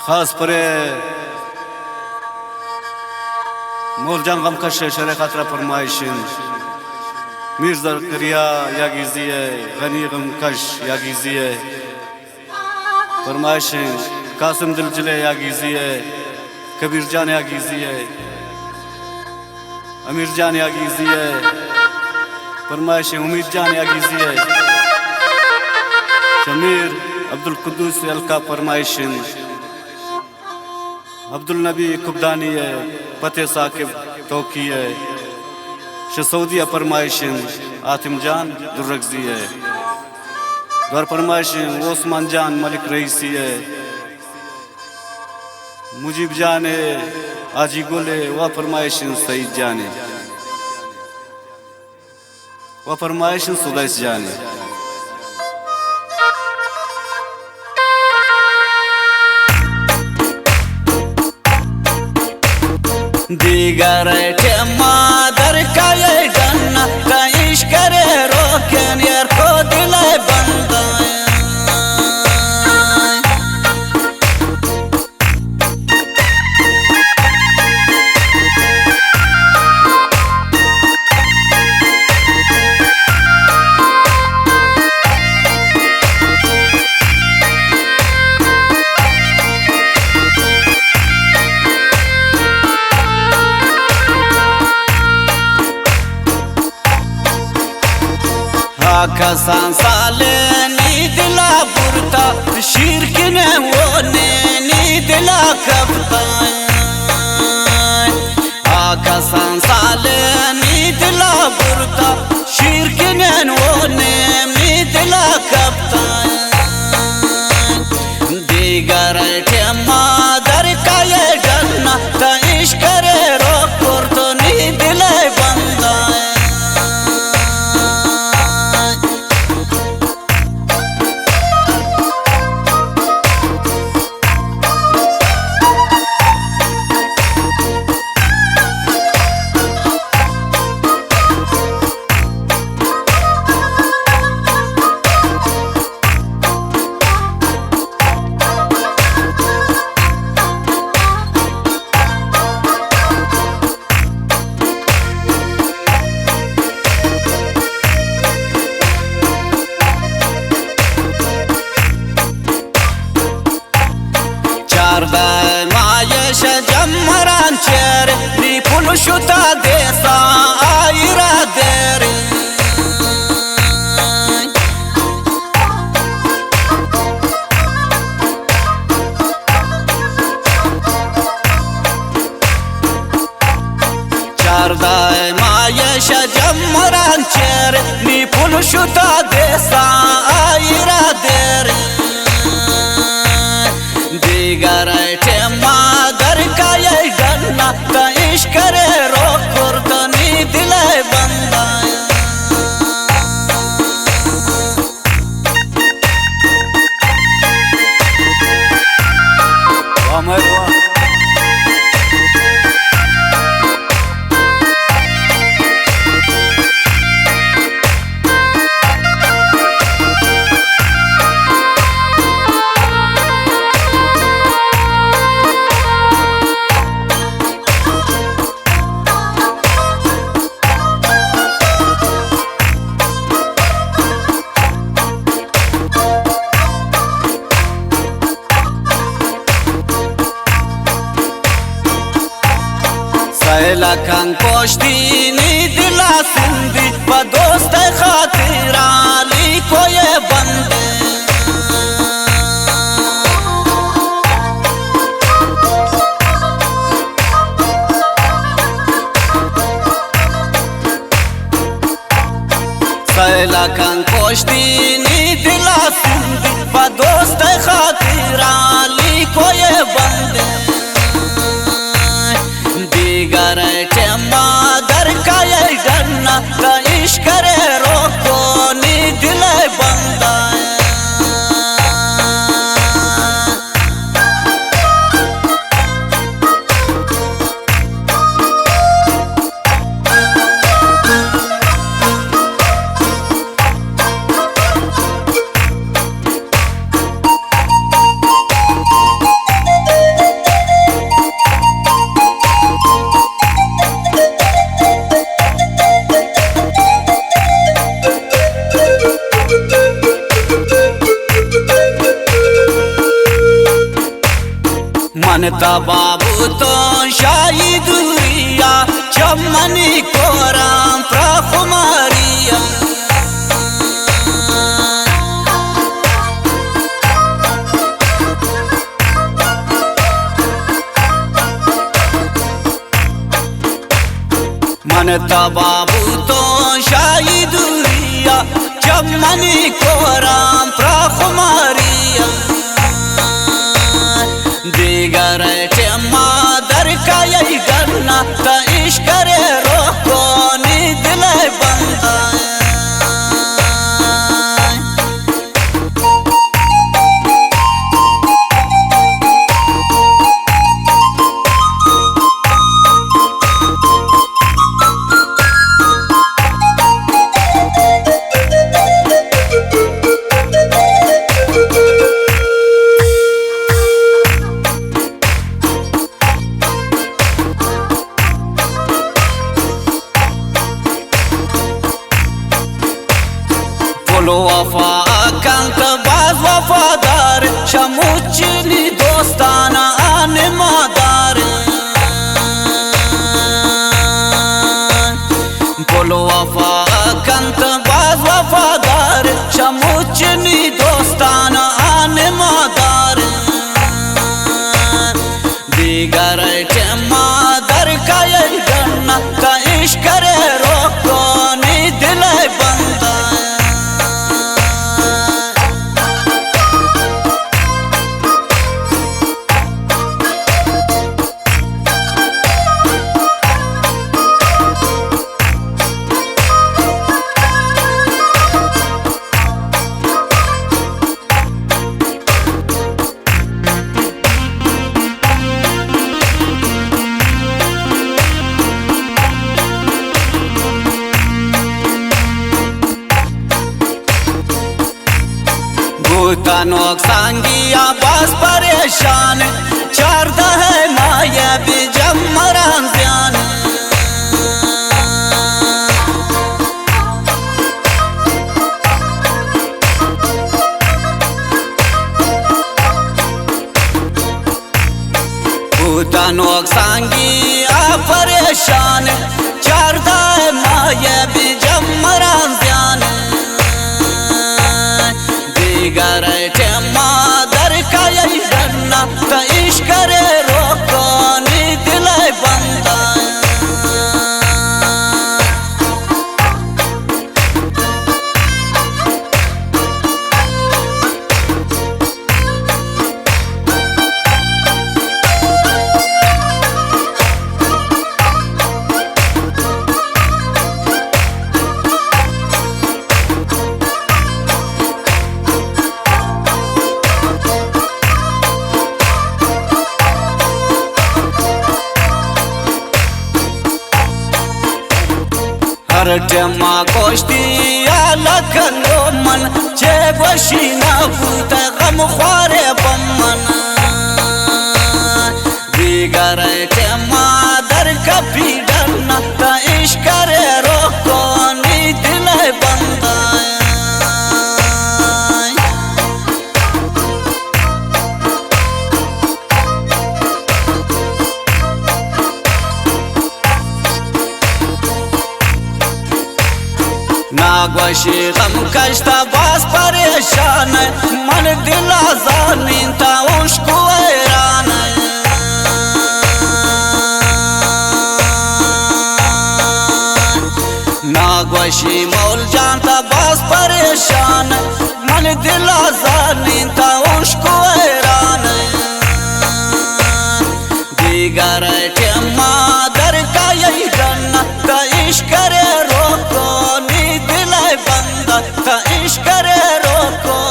खास परे मौलजान गमकश शरे खातरा फरमाइशिन मिर्जा करिया यागिजिए गनी गमकश यागिजिए फरमाइशिन कासिम दिलजले यागिजिए कबीर जान यागिजिए अमीर जान यागिजिए फरमाइशिन उम्मीद जान यागिजिए शमीर अब्दुल कुद्दूस अलका फरमाइशिन अब्दुल नबी कुबदानी है पते साकिब तोकी है शसौदिया फरमाइशिन आतिम जान दुर्रगजी है द्वार फरमाइशिन ओस्मान जान मलिक रईसी है मुजीब जान है आजी गोले व फरमाइशिन सईद जान है व फरमाइशिन सुदैस जान है दिगर मादर का ये गन्ना कईश करे रोकन यार को दिल बंदा कसान साले नी दिला बुरता शीर किने वो नी दिला कपता कसान साले नी दिला बुरता शीर किने वो नी दिला कपता दिगर मादर का ये गन्ना कईश करे रोक तो नी दिला बंदा जमरान चेर नी पुलुशुता देसा आयरा देर चारदाय मायश जमरान चेर नी पुलुशुता देसा आयरा देर दिगर मादर का ये गन्ना कईश करे रोक तो नी दिले बंदा लखन कोश्ती नी दिला सिंधी व दोस्त खातिर आली को ये बंदे लखन कोश्ती नी दिला सिंधी व दोस्त खातिर आली को ये बंदे दिगर मादर का ये गन्ना कईश करे रोको नी दिले बंदा मनता बाबू तो शाही दूरिया चमनी कोराम प्रखुमारिया मनता बाबू तो शाही दूरिया चमनी कोराम प्रखुमारिया दिगर मादर का यही करना त इश्क करे रोको नी दिल बंदा बोलो वफा कंक बाज वफादार शमुचनी दोस्ताना आने मादार बोलो वफा कंक बाज वफादार शमुचनी दोस्ताना आने मादार दिगर मादर का यही गन्ना का इश्क करे रोको नी दिल बंदा भूतानोक सांगिया बस परेशान चारदा है माया बिजम मरान ध्यान भूतानोक सांगिया परेशान चारदा है माया बिजम मरान ध्यान दिगर मादर का यही गन्ना त इश्क करे रोको नी दिल बंदा हर टेमा कोश्ती लखनो मन चे गोशी ना भूत गम ख्वारे बमन दिगर टेमा दर कभी डरना त इश्क करे रोको नी दिल बंदा नागवशी गम कश्ता बास परेशान मन दिल आजानीन ता उश्को हैरान नागवशी मौल जानता बास परेशान मन दिल आजानीन ता उश्को हैरान दिगर मादर का यही गन्ना त इश्क करे रोको नी दिल बंदा त इश्क करे रोको